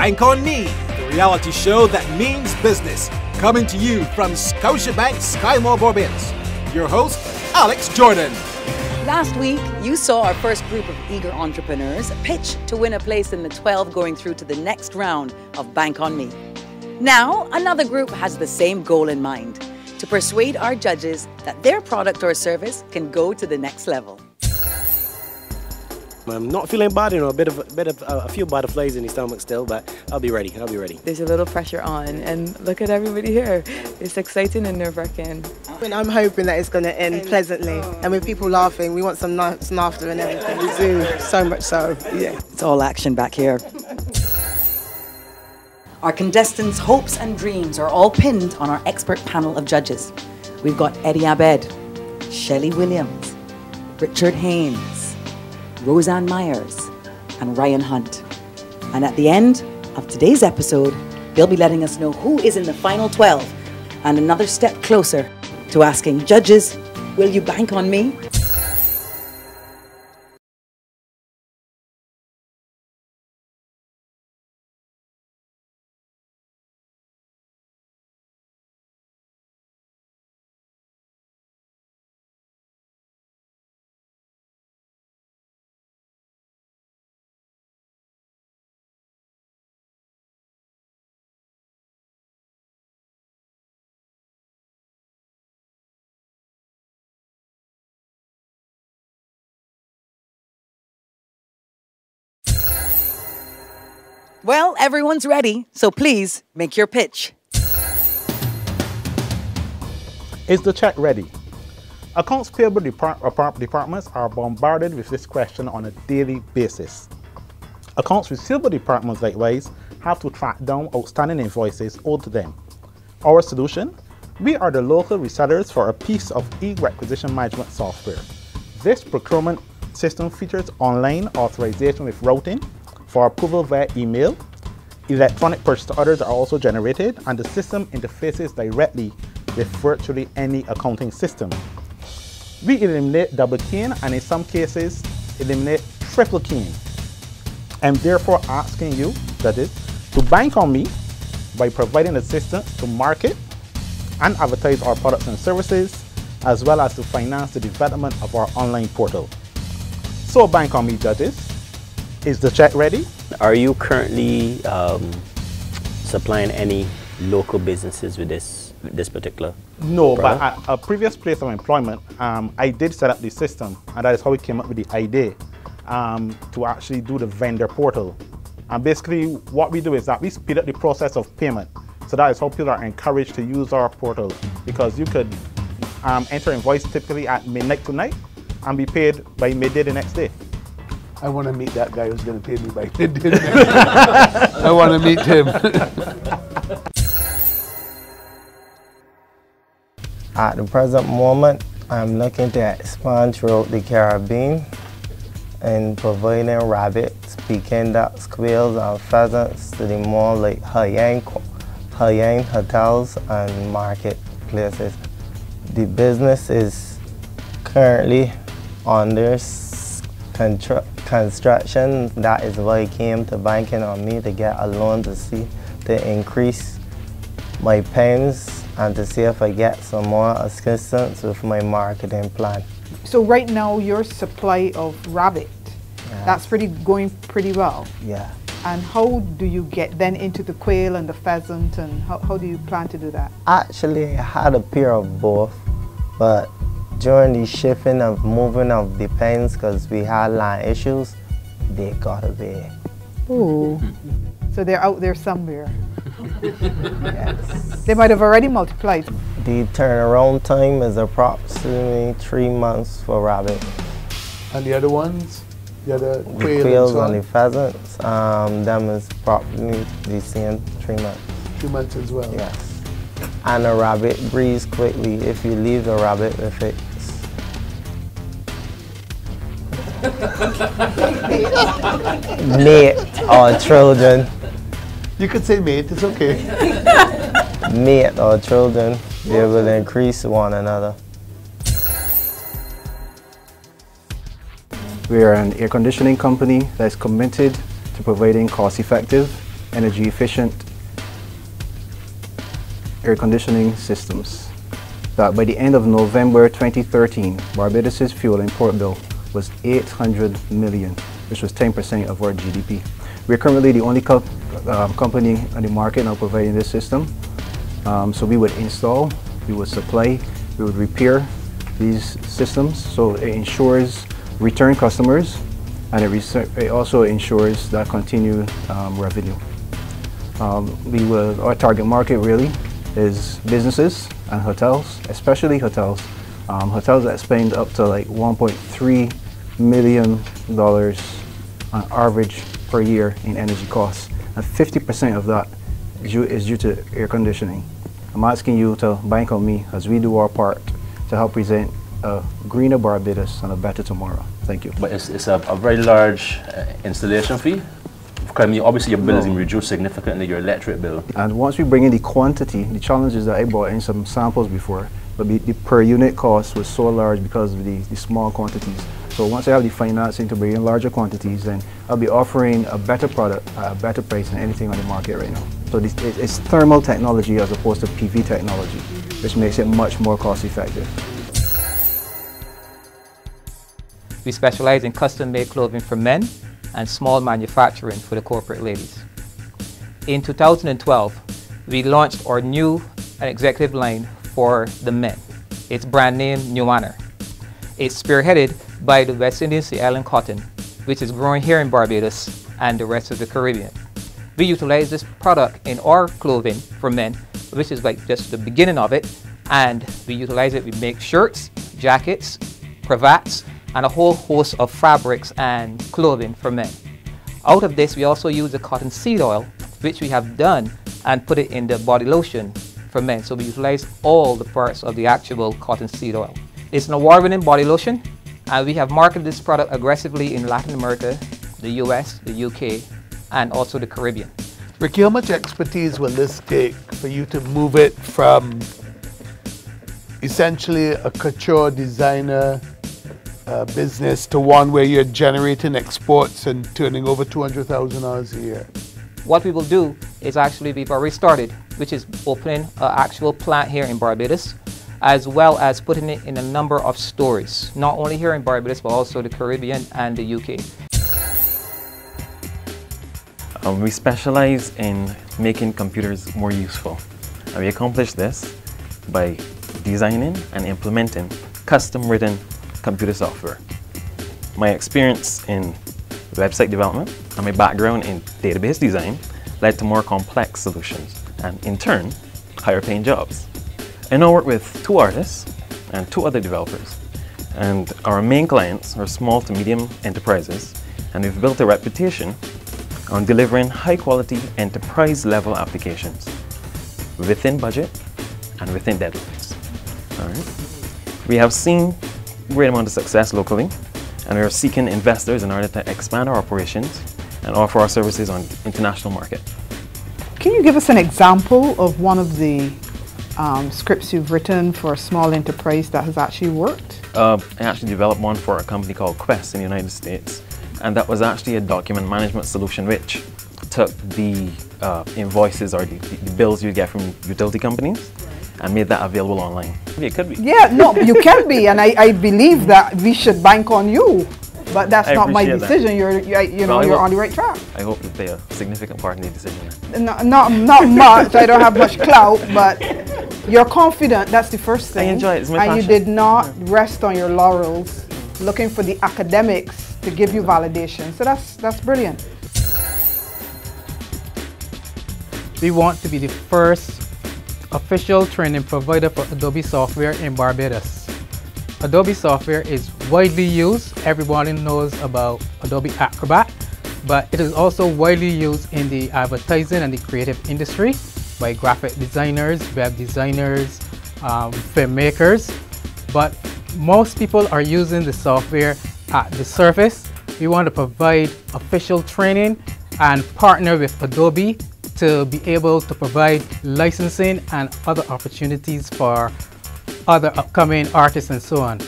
BankonME, the reality show that means business. Coming to you from Scotiabank Barbados. Your host, Alex Jordan. Last week, you saw our first group of eager entrepreneurs pitch to win a place in the 12 going through to the next round of BankonME. Now, another group has the same goal in mind, to persuade our judges that their product or service can go to the next level. I'm not feeling bad, a few butterflies in the stomach still, but I'll be ready. There's a little pressure on, and look at everybody here. It's exciting and nerve-wracking. And I'm hoping that it's going to end pleasantly, and with people laughing, we want some laughter and everything. We do, so much so, yeah. It's all action back here. Our contestants' hopes and dreams are all pinned on our expert panel of judges. We've got Eddie Abed, Shelley Williams, Richard Haynes, Roseanne Myers, and Ryan Hunt. And at the end of today's episode, they'll be letting us know who is in the final 12 and another step closer to asking judges, will you bank on me? Well, everyone's ready, so please make your pitch. Is the check ready? Accounts payable departments are bombarded with this question on a daily basis. Accounts receivable departments, likewise, have to track down outstanding invoices owed to them. Our solution? We are the local resellers for a piece of e-requisition management software. This procurement system features online authorization with routing for approval via email. Electronic purchase orders are also generated, and the system interfaces directly with virtually any accounting system. We eliminate double keying and in some cases eliminate triple keying. I'm therefore asking you, that is, to bank on me by providing assistance to market and advertise our products and services, as well as to finance the development of our online portal. So bank on me, judges. Is the check ready? Are you currently supplying any local businesses with this particular No, product? but at a previous place of employment, I did set up the system, and that is how we came up with the idea to actually do the vendor portal. And basically what we do is that we speed up the process of payment. So that is how people are encouraged to use our portal, because you could enter invoice typically at midnight tonight and be paid by midday the next day. I want to meet that guy who's going to pay me by midday. I want to meet him. At the present moment, I'm looking to expand throughout the Caribbean and providing rabbits, Peking ducks, quails, and pheasants to the more like high-end hotels and marketplaces. The business is currently under construction. That is why I came to banking on me, to get a loan to increase my payments and to see if I get some more assistance with my marketing plan. So right now your supply of rabbit, that's going pretty well. Yeah. And how do you get then into the quail and the pheasant, and how do you plan to do that? Actually, I had a pair of both, but during the shifting of moving of the pens, because we had land issues, they got away. Oh, so they're out there somewhere. Yes. They might have already multiplied. The turnaround time is approximately 3 months for rabbit. And the other ones? The other quails and the pheasants, them is probably the same 3 months. 3 months as well? Yes. And a rabbit breeds quickly if you leave the rabbit with its mate or children. You could say mate, it's okay. Mate or children, they will increase one another. We are an air conditioning company that is committed to providing cost-effective energy efficient air conditioning systems. That by the end of November 2013, Barbados's fuel import bill was 800 million, which was 10% of our GDP. We're currently the only company on the market now providing this system. So we would install, we would supply, we would repair these systems. So it ensures return customers, and it also ensures that continued revenue. Our target market really is businesses and hotels, especially hotels. Hotels that spend up to like $1.3 million on average per year in energy costs, and 50% of that is due to air conditioning. I'm asking you to BankonME as we do our part to help present a greener Barbados and a better tomorrow. Thank you. But it's a very large installation fee. Obviously your bill is going to reduce significantly, your electric bill. And once we bring in the quantity, the challenge is that I brought in some samples before, but the per unit cost was so large because of the small quantities. So once I have the financing to bring in larger quantities, then I'll be offering a better product at a better price than anything on the market right now. So it's thermal technology as opposed to PV technology, which makes it much more cost effective. We specialize in custom-made clothing for men and small manufacturing for the corporate ladies. In 2012, we launched our new executive line for the men. It's brand name New Honor. It's spearheaded by the West Indian Sea Island cotton, which is growing here in Barbados and the rest of the Caribbean. We utilize this product in our clothing for men, which is like just the beginning of it, and we utilize it. We make shirts, jackets, cravats, and a whole host of fabrics and clothing for men. Out of this, we also use the cotton seed oil, which we have done and put it in the body lotion for men. So we utilize all the parts of the actual cotton seed oil. It's an award-winning body lotion, and we have marketed this product aggressively in Latin America, the US, the UK, and also the Caribbean. Ricky, how much expertise will this take for you to move it from essentially a couture designer business to one where you're generating exports and turning over $200,000 a year? What we will do is actually, we've already started, which is opening an actual plant here in Barbados, as well as putting it in a number of stores, not only here in Barbados, but also the Caribbean and the UK. We specialize in making computers more useful. And we accomplish this by designing and implementing custom-written computer software. My experience in website development and my background in database design led to more complex solutions and, in turn, higher-paying jobs. I now work with 2 artists and 2 other developers, and our main clients are small to medium enterprises, and we've built a reputation on delivering high-quality enterprise-level applications within budget and within deadlines. All right. We have seen a great amount of success locally, and we are seeking investors in order to expand our operations and offer our services on the international market. Can you give us an example of one of the scripts you've written for a small enterprise that has actually worked? I actually developed one for a company called Quest in the United States, and that was actually a document management solution which took the invoices or the bills you get from utility companies and made that available online. It could be. Yeah, no, you can be, and I believe that we should bank on you. But that's not my decision. You're on the right track. I hope to play a significant part in the decision. Not much. I don't have much clout, but you're confident. That's the first thing. I enjoy it. It's my passion. And you did not rest on your laurels, looking for the academics to give you validation. So that's brilliant. We want to be the first official training provider for Adobe software in Barbados. Adobe software is widely used. Everybody knows about Adobe Acrobat, but it is also widely used in the advertising and the creative industry by graphic designers, web designers, filmmakers. But most people are using the software at the surface. We want to provide official training and partner with Adobe to be able to provide licensing and other opportunities for other upcoming artists and so on.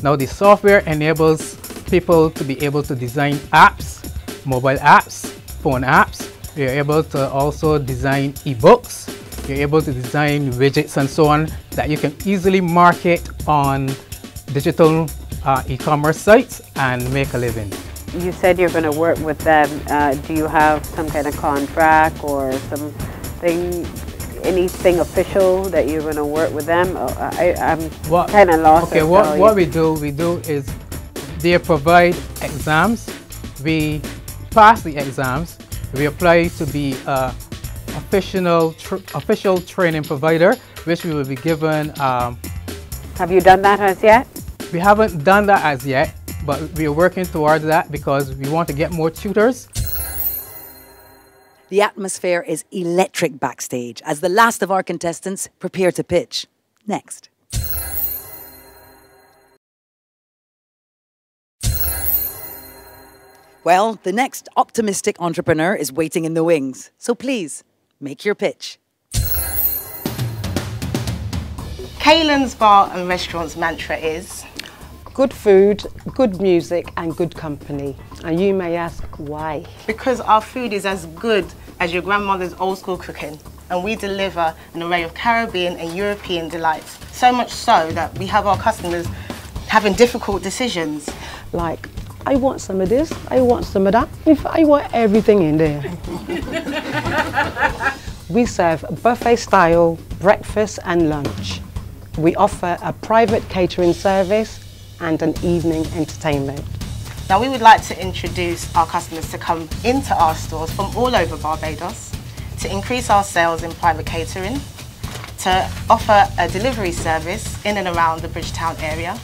Now the software enables people to be able to design apps, mobile apps, phone apps, We are able to also design e-books. You're able to design widgets and so on that you can easily market on digital e-commerce sites and make a living. You said you're going to work with them. Do you have some kind of contract or anything official that you're going to work with them? I'm kind of lost. Okay, what we do is they provide exams. We pass the exams. We apply to be official training provider, which we will be given. Have you done that as yet? We haven't done that as yet, but we are working towards that because we want to get more tutors. The atmosphere is electric backstage as the last of our contestants prepare to pitch. Next. Well, the next optimistic entrepreneur is waiting in the wings. So please, make your pitch. Kaylin's Bar and Restaurant's mantra is good food, good music and good company. And you may ask why? Because our food is as good as your grandmother's old school cooking, and we deliver an array of Caribbean and European delights. So much so that we have our customers having difficult decisions. Like, I want some of this, I want some of that. I want everything in there. We serve buffet style breakfast and lunch. We offer a private catering service and an evening entertainment. Now we would like to introduce our customers to come into our stores from all over Barbados, to increase our sales in private catering, to offer a delivery service in and around the Bridgetown area,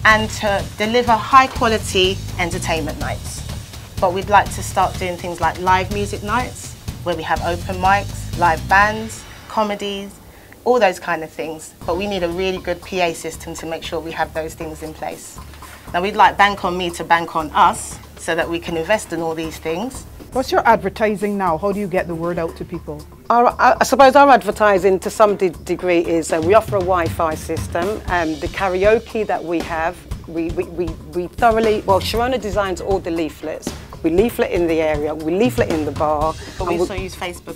and to deliver high quality entertainment nights. But we'd like to start doing things like live music nights, where we have open mics, live bands, comedies, all those kind of things. But we need a really good PA system to make sure we have those things in place. Now we'd like BankonME to bank on us so that we can invest in all these things. What's your advertising now? How do you get the word out to people? I suppose our advertising to some degree is we offer a Wi-Fi system. The karaoke that we have, we thoroughly, well, Sharona designs all the leaflets. We leaflet in the area, we leaflet in the bar. But we also use Facebook.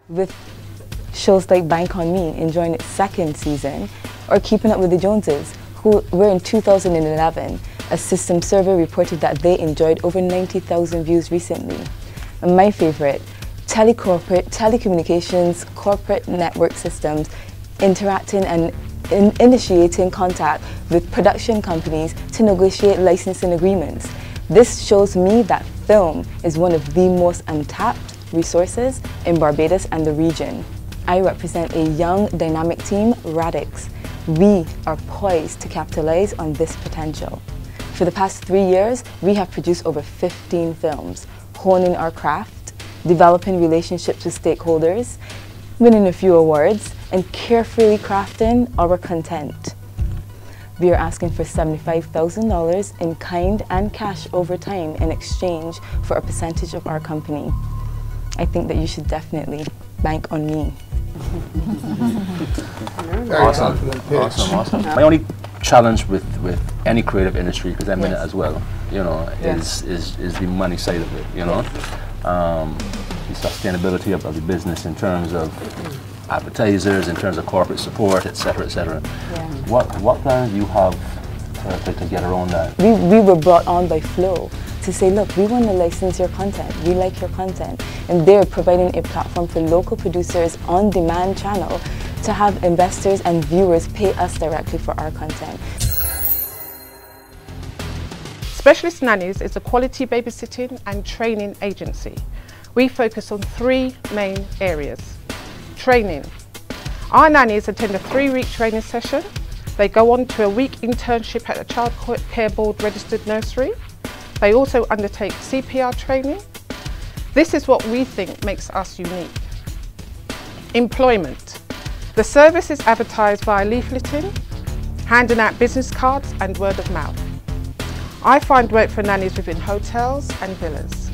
With shows like BankonME enjoying its second season, or Keeping Up with the Joneses, who were in 2011, a system survey reported that they enjoyed over 90,000 views recently. And my favorite, telecommunications, corporate network systems, interacting and initiating contact with production companies to negotiate licensing agreements. This shows me that film is one of the most untapped resources in Barbados and the region. I represent a young, dynamic team, Radix. We are poised to capitalize on this potential. For the past 3 years, we have produced over 15 films, honing our craft, developing relationships with stakeholders, winning a few awards, and carefully crafting our content. We are asking for $75,000 in kind and cash over time in exchange for a percentage of our company. I think that you should definitely bank on me. Awesome. My only challenge with any creative industry, because I'm in it as well, you know, is the money side of it, you know. The sustainability of the business in terms of advertisers, in terms of corporate support, etc., etc. What plans do you have to get around that? We were brought on by Flow to say, look, we want to license your content, we like your content. And they're providing a platform for local producers on demand channel to have investors and viewers pay us directly for our content. Specialist Nannies is a quality babysitting and training agency. We focus on 3 main areas. Training. Our nannies attend a 3-week training session. They go on to a week internship at a Child Care Board registered nursery. They also undertake CPR training. This is what we think makes us unique. Employment. The service is advertised via leafleting, handing out business cards and word of mouth. I find work for nannies within hotels and villas.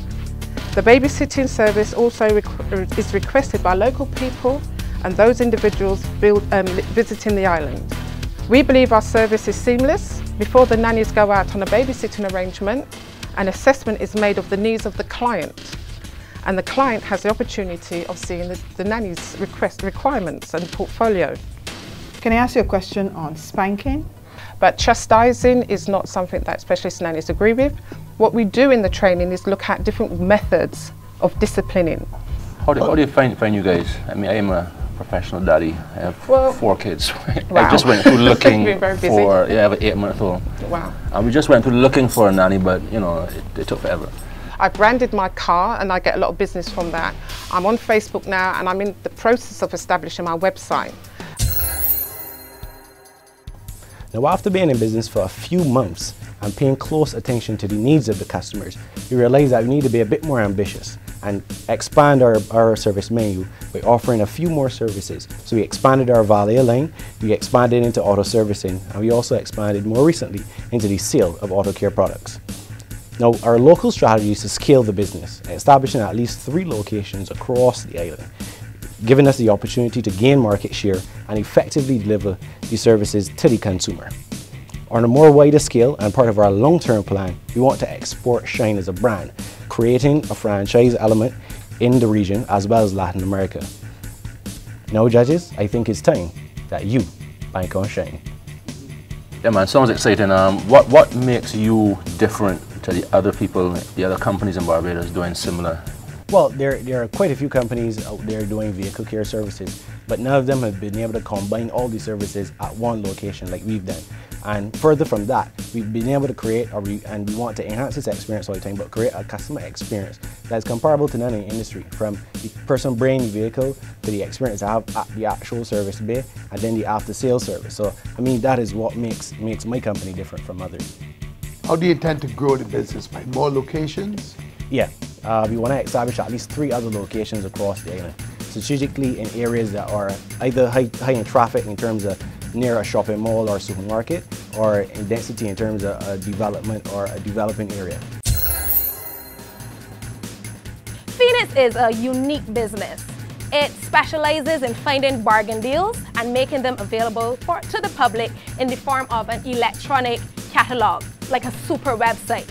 The babysitting service also is requested by local people and those individuals visiting the island. We believe our service is seamless. Before the nannies go out on a babysitting arrangement, An assessment is made of the needs of the client, and the client has the opportunity of seeing the nanny's requirements and portfolio. Can I ask you a question on spanking? But chastising is not something that specialist nannies agree with. What we do in the training is look at different methods of disciplining. How do you find you guys? I mean, I am a professional daddy. I have 4 kids. Wow. I just went through looking You've been very busy. for, I have an 8-month-old. Wow. And we just went through looking for a nanny, but you know, it took forever. I branded my car and I get a lot of business from that. I'm on Facebook now and I'm in the process of establishing my website. Now, after being in business for a few months and paying close attention to the needs of the customers, we realized that we need to be a bit more ambitious and expand our service menu by offering a few more services. So we expanded our valet line, we expanded into auto servicing, and we also expanded more recently into the sale of auto care products. Now, our local strategy is to scale the business, establishing at least 3 locations across the island, giving us the opportunity to gain market share and effectively deliver the services to the consumer. On a more wider scale and part of our long-term plan, we want to export Shine as a brand, creating a franchise element in the region as well as Latin America. Now, judges, I think it's time that you bank on Shine. Yeah, man, sounds exciting. What makes you different to the other people, the other companies in Barbados doing similar? Well, there are quite a few companies out there doing vehicle care services, but none of them have been able to combine all these services at one location like we've done. And further from that, we've been able to create, and we want to enhance this experience all the time, but create a customer experience that is comparable to none in the industry, from the person bringing the vehicle to the experience they have at the actual service bay, and then the after-sales service. So, I mean, that is what makes my company different from others. How do you intend to grow the business? By more locations? Yeah, we want to establish at least 3 other locations across the island, strategically in areas that are either high in traffic in terms of near a shopping mall or supermarket, or in density in terms of a development or a developing area. Phoenix is a unique business. It specializes in finding bargain deals and making them available to the public in the form of an electronic catalog, like a super website.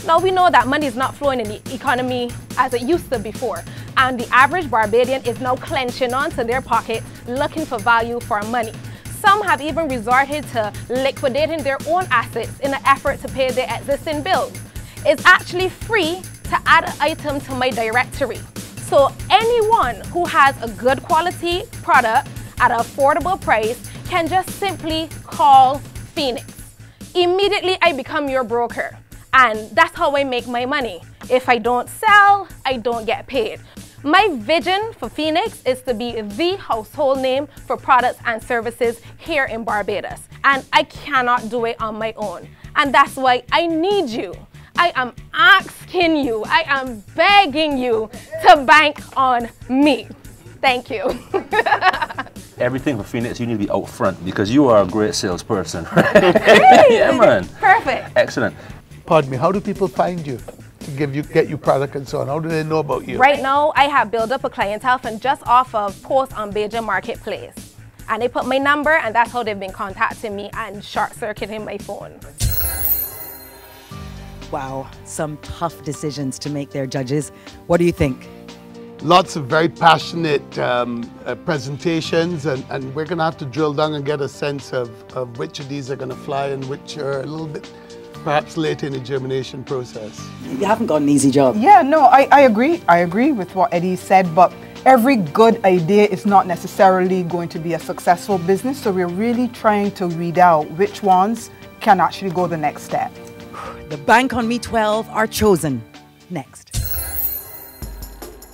Now, we know that money is not flowing in the economy as it used to before, and the average Barbadian is now clenching onto their pocket looking for value for money. Some have even resorted to liquidating their own assets in an effort to pay their existing bills. It's actually free to add an item to my directory. So anyone who has a good quality product at an affordable price can just simply call Phoenix. Immediately I become your broker, and that's how I make my money. If I don't sell, I don't get paid. My vision for Phoenix is to be the household name for products and services here in Barbados. And I cannot do it on my own. And that's why I need you. I am asking you, I am begging you to bank on me. Thank you. Everything for Phoenix, you need to be out front because you are a great salesperson. Great. Yeah, man. Perfect. Excellent. Pardon me, how do people find you to get you product and so on? How do they know about you? Right now, I have built up a clientele from just off of posts on Beijing Marketplace. And they put my number, and that's how they've been contacting me and short-circuiting my phone. Wow, some tough decisions to make there, judges. What do you think? Lots of very passionate presentations, and we're going to have to drill down and get a sense of which of these are going to fly and which are a little bit perhaps late in the germination process. You haven't got an easy job. Yeah, no, I agree. I agree with what Eddie said, but every good idea is not necessarily going to be a successful business, so we're really trying to weed out which ones can actually go the next step. The BankonME 12 are chosen. Next.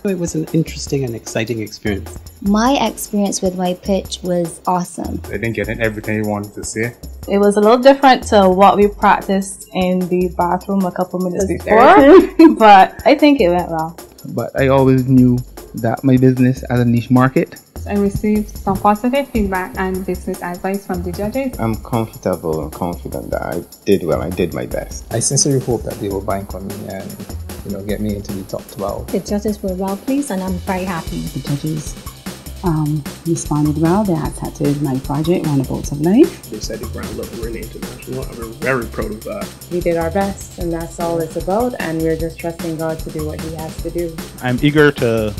It was an interesting and exciting experience. My experience with my pitch was awesome. I didn't get everything you wanted to say. It was a little different to what we practiced in the bathroom a couple minutes before, but I think it went well. But I always knew that my business has a niche market. I received some positive feedback and business advice from the judges. I'm comfortable and confident that I did well. I did my best. I sincerely hope that they will bank on me and get me into the top 12. The judges were well pleased and I'm very happy. The judges responded well. They accepted my project, Roundabouts of Life. They said the brand looked really international, and we're very proud of that. We did our best, and that's all it's about, and we're just trusting God to do what He has to do. I'm eager to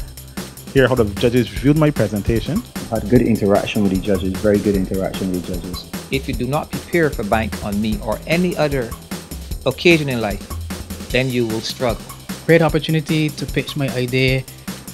hear how the judges reviewed my presentation. I had good interaction with the judges, very good interaction with the judges. If you do not prepare for BankonME or any other occasion in life, then you will struggle. Great opportunity to pitch my idea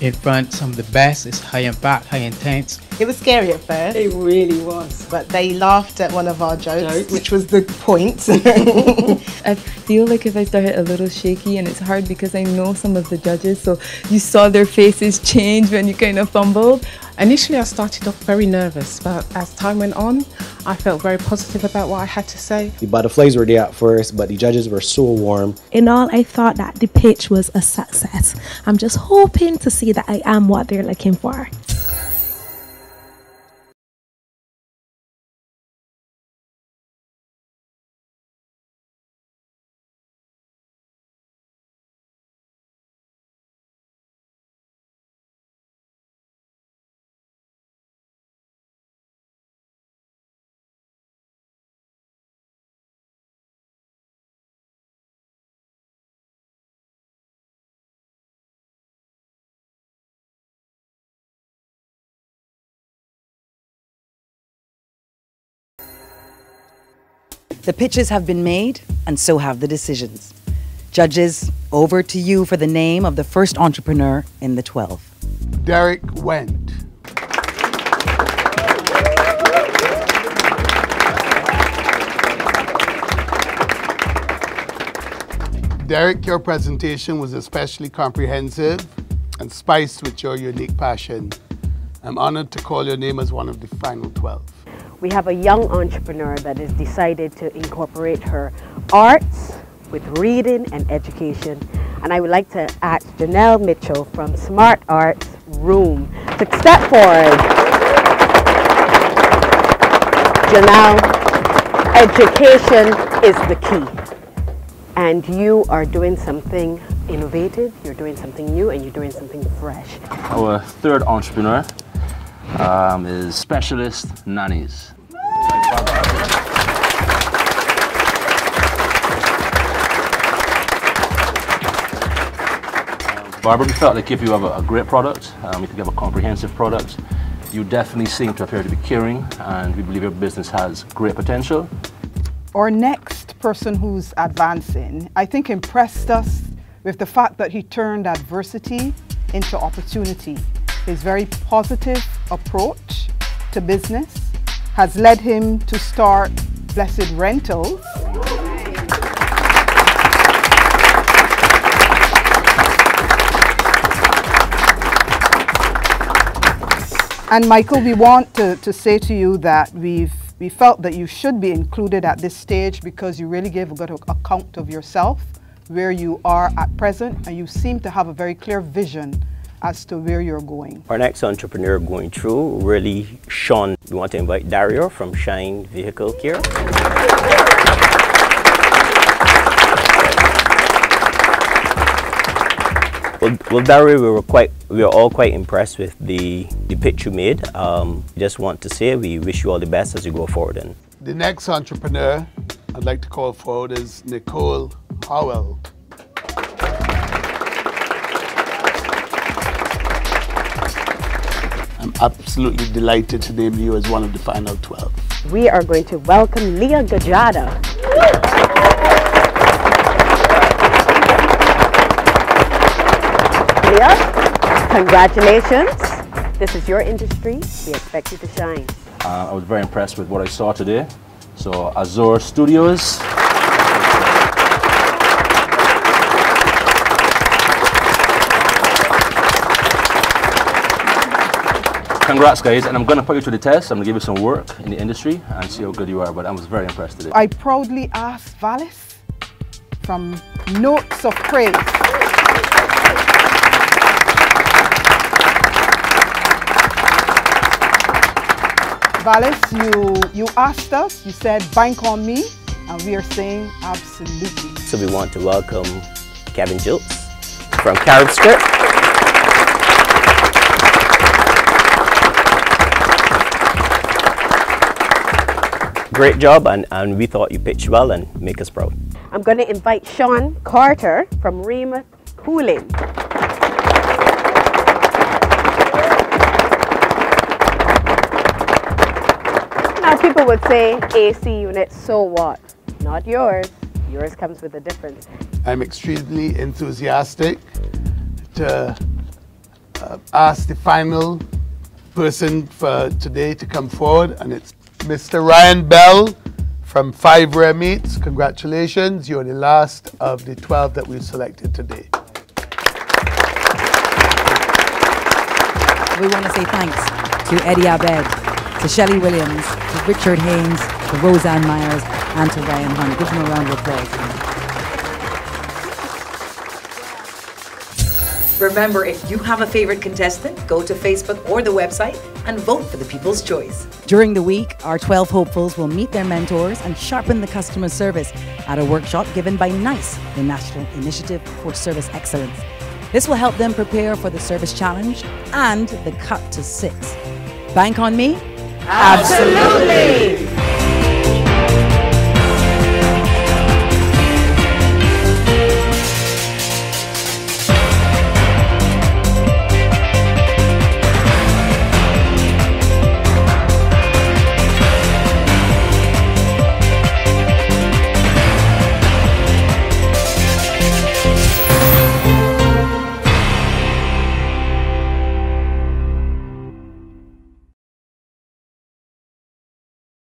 in front of some of the best. It's high impact, high intense. It was scary at first. It really was. But they laughed at one of our jokes, which was the point. I feel like if I started a little shaky, and it's hard because I know some of the judges, so you saw their faces change when you kind of fumbled. Initially I started off very nervous, but as time went on, I felt very positive about what I had to say. The butterflies were there at first, but the judges were so warm. In all, I thought that the pitch was a success. I'm just hoping to see that I am what they're looking for. The pitches have been made, and so have the decisions. Judges, over to you for the name of the first entrepreneur in the 12. Derek Wendt. Derek, your presentation was especially comprehensive and spiced with your unique passion. I'm honored to call your name as one of the final 12. We have a young entrepreneur that has decided to incorporate her arts with reading and education. And I would like to ask Janelle Mitchell from Smart Arts Room to step forward. Janelle, education is the key. And you are doing something innovative, you're doing something new, and you're doing something fresh. Our third entrepreneur is Specialist Nannies. Barbara, we felt like if you have a great product, if you have a comprehensive product, you definitely seem to appear to be caring, and we believe your business has great potential. Our next person who's advancing, I think, impressed us with the fact that he turned adversity into opportunity. His very positive approach to business has led him to start Blessed Rentals. And Michael, we want to say to you that we felt that you should be included at this stage because you really gave a good account of yourself, where you are at present, and you seem to have a very clear vision as to where you're going. Our next entrepreneur going through really shone. We want to invite Dario from Shine Vehicle Care. Well, Dario, we were all quite impressed with the pitch you made. Just want to say we wish you all the best as you go forward. And The next entrepreneur I'd like to call forward is Nicole Howell. I'm absolutely delighted to name you as one of the final 12. We are going to welcome Leah Gajada. Leah, congratulations. This is your industry. We expect you to shine. I was very impressed with what I saw today. So Azure Studios. Congrats, guys, and I'm going to put you to the test. I'm going to give you some work in the industry and see how good you are, but I was very impressed today. I proudly ask Valis from Notes of Praise. Valis, you asked us, you said BankonME, and we are saying absolutely. so we want to welcome Kevin Jilts from Carib Script. great job, and we thought you pitched well and make us proud. I'm going to invite Sean Carter from Rima Cooling. Now people would say AC unit, so what? Not yours. Yours comes with a difference. I'm extremely enthusiastic to ask the final person for today to come forward, and it's Mr. Ryan Bell from 5 Rare Meats. Congratulations, you're the last of the 12 that we've selected today. We want to say thanks to Eddie Abed, to Shelley Williams, to Richard Haynes, to Roseanne Myers, and to Ryan Hunt. Give them a round of applause. Remember, if you have a favorite contestant, go to Facebook or the website and vote for the People's Choice. During the week, our 12 hopefuls will meet their mentors and sharpen the customer service at a workshop given by NICE, the National Initiative for Service Excellence. This will help them prepare for the Service Challenge and the Cut to 6. Bank on me? Absolutely!